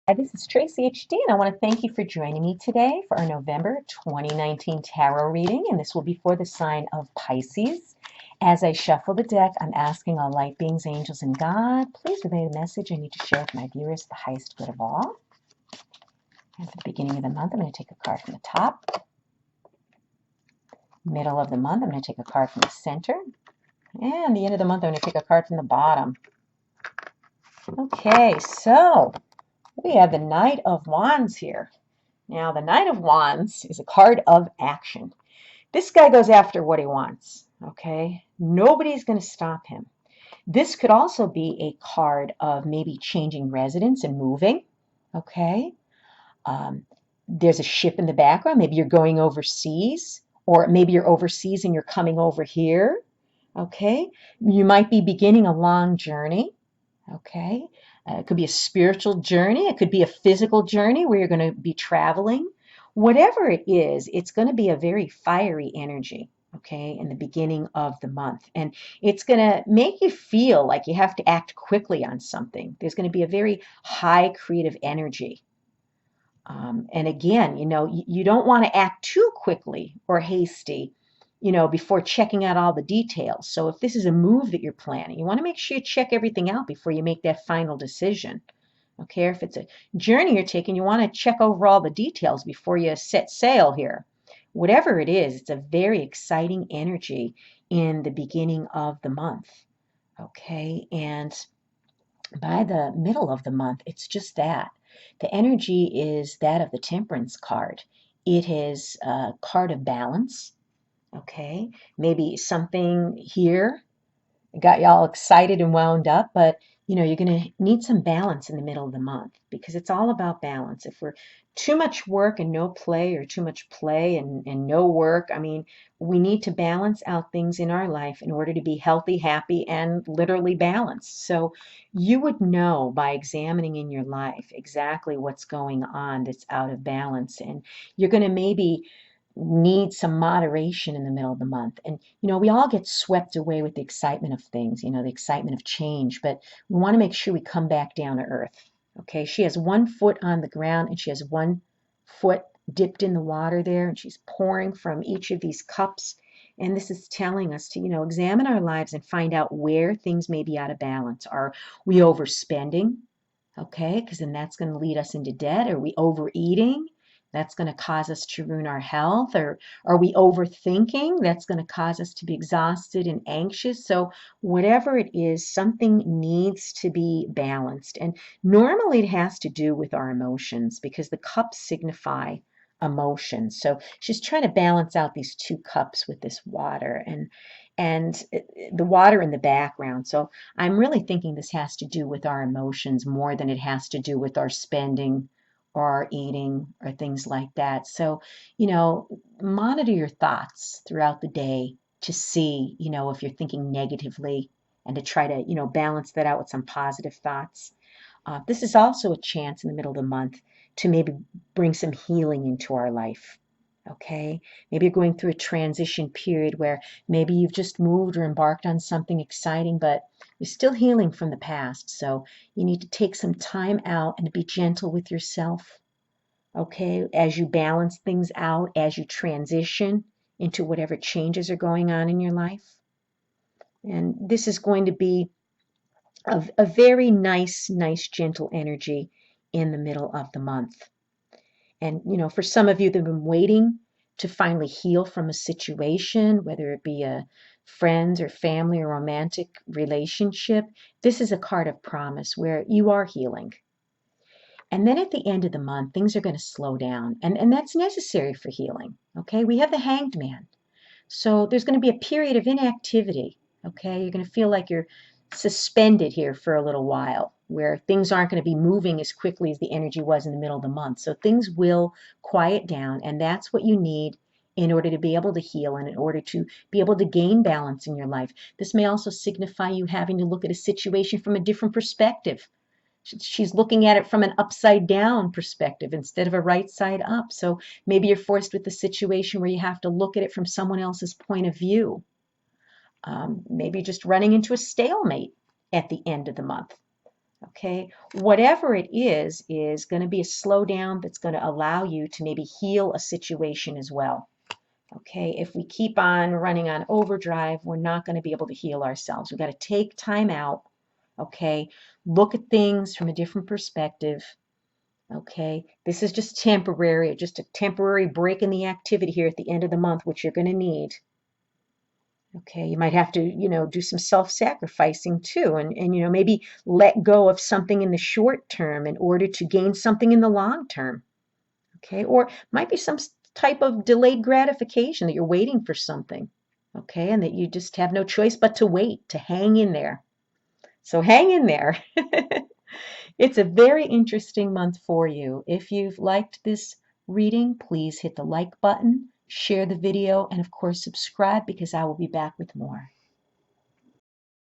Hi, this is Tracy HD, and I want to thank you for joining me today for our November 2019 tarot reading, and this will be for the sign of Pisces. As I shuffle the deck, I'm asking all light beings, angels, and God, please relay the message I need to share with my viewers for the highest good of all. And for the beginning of the month, I'm going to take a card from the top. Middle of the month, I'm going to take a card from the center. And the end of the month, I'm going to take a card from the bottom. Okay, so we have the Knight of Wands here. Now, the Knight of Wands is a card of action. This guy goes after what he wants, okay? Nobody's going to stop him. This could also be a card of maybe changing residence and moving, okay? There's a ship in the background. Maybe you're going overseas, or maybe you're overseas and you're coming over here, okay? You might be beginning a long journey, okay? It could be a spiritual journey. It could be a physical journey where you're going to be traveling. Whatever it is, it's going to be a very fiery energy, okay, in the beginning of the month. And it's going to make you feel like you have to act quickly on something. There's going to be a very high creative energy. And again, you don't want to act too quickly or hasty, before checking out all the details. So if this is a move that you're planning, you want to make sure you check everything out before you make that final decision. Okay, if it's a journey you're taking, you want to check over all the details before you set sail here. Whatever it is, it's a very exciting energy in the beginning of the month. Okay, and by the middle of the month, it's just that. The energy is that of the Temperance card. It is a card of balance. Okay, maybe something here got y'all excited and wound up, but you're going to need some balance in the middle of the month because it's all about balance. If we're too much work and no play, or too much play and no work, I mean, we need to balance out things in our life in order to be healthy, happy, and literally balanced. So you would know by examining in your life exactly what's going on that's out of balance, and you're going to maybe need some moderation in the middle of the month. And, we all get swept away with the excitement of things, the excitement of change, but we want to make sure we come back down to earth. Okay, she has one foot on the ground and she has one foot dipped in the water there, and she's pouring from each of these cups. And this is telling us to, examine our lives and find out where things may be out of balance. Are we overspending? Okay, because then that's going to lead us into debt. Are we overeating? That's going to cause us to ruin our health. Or are we overthinking? That's going to cause us to be exhausted and anxious. So whatever it is, something needs to be balanced. And normally it has to do with our emotions because the cups signify emotions. So she's trying to balance out these two cups with this water and the water in the background. So I'm really thinking this has to do with our emotions more than it has to do with our spending or our eating or things like that. So, monitor your thoughts throughout the day to see, if you're thinking negatively, and to try to, balance that out with some positive thoughts. This is also a chance in the middle of the month to maybe bring some healing into our life. Okay, maybe you're going through a transition period where maybe you've just moved or embarked on something exciting, but you're still healing from the past. So you need to take some time out and be gentle with yourself. Okay, as you balance things out, as you transition into whatever changes are going on in your life. And this is going to be a very nice, gentle energy in the middle of the month. And, for some of you that have been waiting to finally heal from a situation, whether it be a friends or family or romantic relationship, this is a card of promise where you are healing. And then at the end of the month, things are going to slow down. And that's necessary for healing. Okay, we have the Hanged Man. So there's going to be a period of inactivity. Okay, you're going to feel like you're suspended here for a little while, where things aren't going to be moving as quickly as the energy was in the middle of the month. So things will quiet down, and that's what you need in order to be able to heal and in order to be able to gain balance in your life. This may also signify you having to look at a situation from a different perspective. She's looking at it from an upside down perspective instead of a right side up. So maybe you're forced with a situation where you have to look at it from someone else's point of view. Maybe just running into a stalemate at the end of the month. Okay, whatever it is going to be a slowdown that's going to allow you to maybe heal a situation as well. Okay, if we keep on running on overdrive, we're not going to be able to heal ourselves. We've got to take time out. Okay, look at things from a different perspective. Okay, this is just temporary, just a temporary break in the activity here at the end of the month, which you're going to need. Okay, you might have to, do some self-sacrificing too, and maybe let go of something in the short term in order to gain something in the long term. Okay, or might be some type of delayed gratification that you're waiting for something. Okay, and that you just have no choice but to wait, to hang in there. So hang in there. It's a very interesting month for you. If you've liked this reading, please hit the like button, share the video, and of course subscribe because I will be back with more.